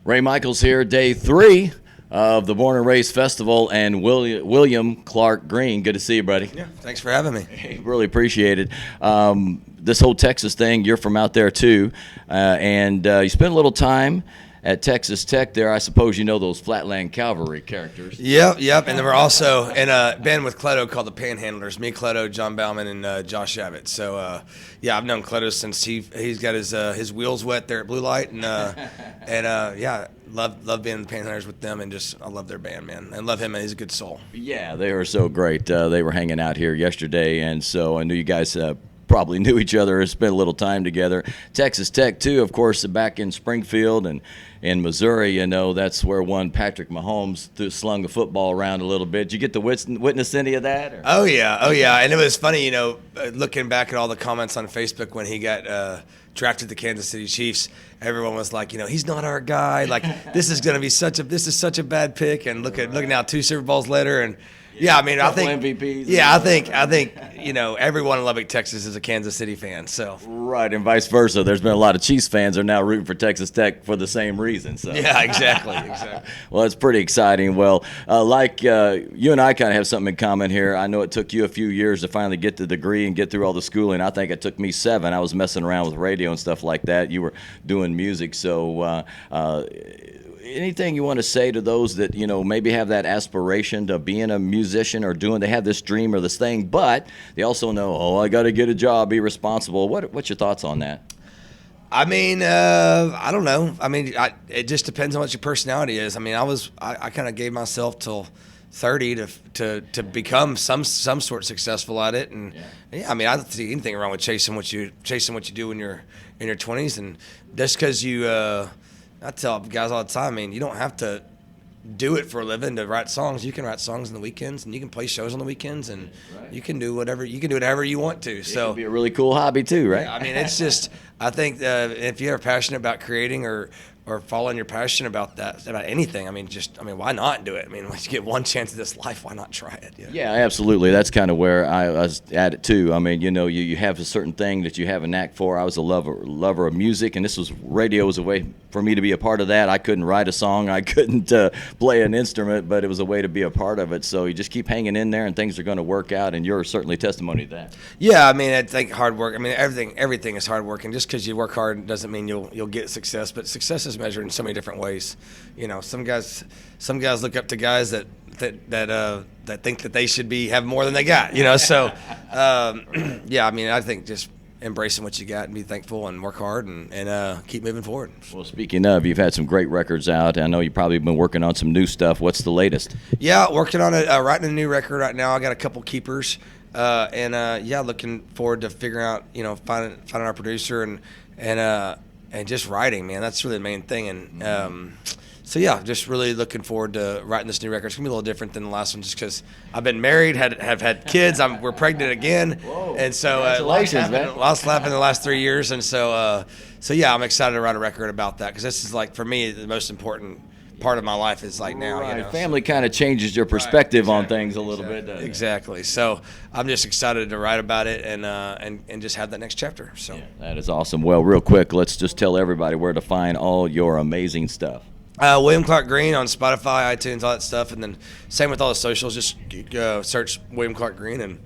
Ray Michaels here, day 3 of the Born and Raised Festival, and William Clark Green. Good to see you, buddy. Yeah, thanks for having me. Hey, really appreciate it. This whole Texas thing, you're from out there too, and you spent a little time at Texas Tech there. I suppose you know those Flatland Cavalry characters. Yep. And then we're also in a band with Cleto called the Panhandlers. Me, Cleto, John Bauman, and Josh Abbott. So, yeah, I've known Cleto since he's got his wheels wet there at Blue Light, and yeah, love being in the Panhandlers with them, and just I love their band, man. I love him, and he's a good soul. Yeah, they are so great. They were hanging out here yesterday, and so I knew you guys probably knew each other and spent a little time together. Texas Tech, too, of course, back in Springfield and in Missouri, you know, that's where one Patrick Mahomes slung the football around a little bit. Did you get to witness any of that? Or? Oh, yeah. And it was funny, you know, looking back at all the comments on Facebook when he got drafted to the Kansas City Chiefs. Everyone was like, you know, he's not our guy. Like, this is such a bad pick. And look now, 2 Super Bowls later, and yeah, I mean, I think MVPs. Yeah, I think you know, everyone in Lubbock, Texas, is a Kansas City fan. So right, and vice versa. There's been a lot of Chiefs fans are now rooting for Texas Tech for the same reason. So yeah, exactly. Well, it's pretty exciting. Well, you and I kind of have something in common here. I know it took you a few years to finally get the degree and get through all the schooling. I think it took me 7. I was messing around with radio and stuff like that. You were doing music, so. Anything you want to say to those that, you know, maybe have that aspiration to being a musician or they have this dream or this thing, but they also know, I got to get a job, be responsible. What's your thoughts on that? I mean, I don't know. I mean, it just depends on what your personality is. I mean, I kind of gave myself till 30 to become some sort successful at it, and yeah, I mean, I don't see anything wrong with chasing what you do when you're in your 20s, and just because you. I tell guys all the time, I mean, you don't have to do it for a living to write songs. You can write songs on the weekends, and you can play shows on the weekends, and you can do whatever you want to. So it can be a really cool hobby too, right? Yeah, I mean, it's just I think if you're passionate about creating or following your passion about anything, I mean, why not do it? I mean, once you get one chance at this life, why not try it? Yeah, absolutely. That's kind of where I was at it too. I mean, you know, you have a certain thing that you have a knack for. I was a lover of music, and radio was a way for me to be a part of that. I couldn't write a song, I couldn't play an instrument, but it was a way to be a part of it. So you just keep hanging in there, and things are going to work out. And you're certainly testimony to that. Yeah, I mean, I think hard work. I mean, everything is hard work, and just because you work hard doesn't mean you'll get success. But success is measured in so many different ways. You know, some guys look up to guys that think that they should have more than they got. You know, so yeah, I mean, I think just embracing what you got and be thankful and work hard and keep moving forward. Well, speaking of, you've had some great records out. I know you've probably been working on some new stuff. What's the latest? Yeah, working on it, writing a new record right now. I got a couple keepers, and yeah, looking forward to figuring out, you know, finding our producer and just writing, man. That's really the main thing. And so, yeah, just really looking forward to writing this new record. It's going to be a little different than the last one just because I've been married, have had kids. We're pregnant again. Whoa, and so congratulations, lots happened in the last 3 years. And so, yeah, I'm excited to write a record about that because this is, like, for me, the most important part of my life is like now. Right. You know? Family kind of changes your perspective on things a little bit, doesn't it? Exactly. So I'm just excited to write about it and just have that next chapter. So yeah, that is awesome. Well, real quick, let's just tell everybody where to find all your amazing stuff. William Clark Green on Spotify, iTunes, all that stuff, and then same with all the socials. Just search William Clark Green, and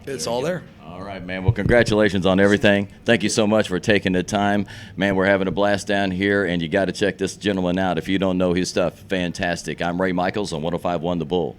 it's all there. All right, man. Well, congratulations on everything. Thank you so much for taking the time. Man, we're having a blast down here, and you got to check this gentleman out. If you don't know his stuff, fantastic. I'm Ray Michaels on 105.1 The Bull.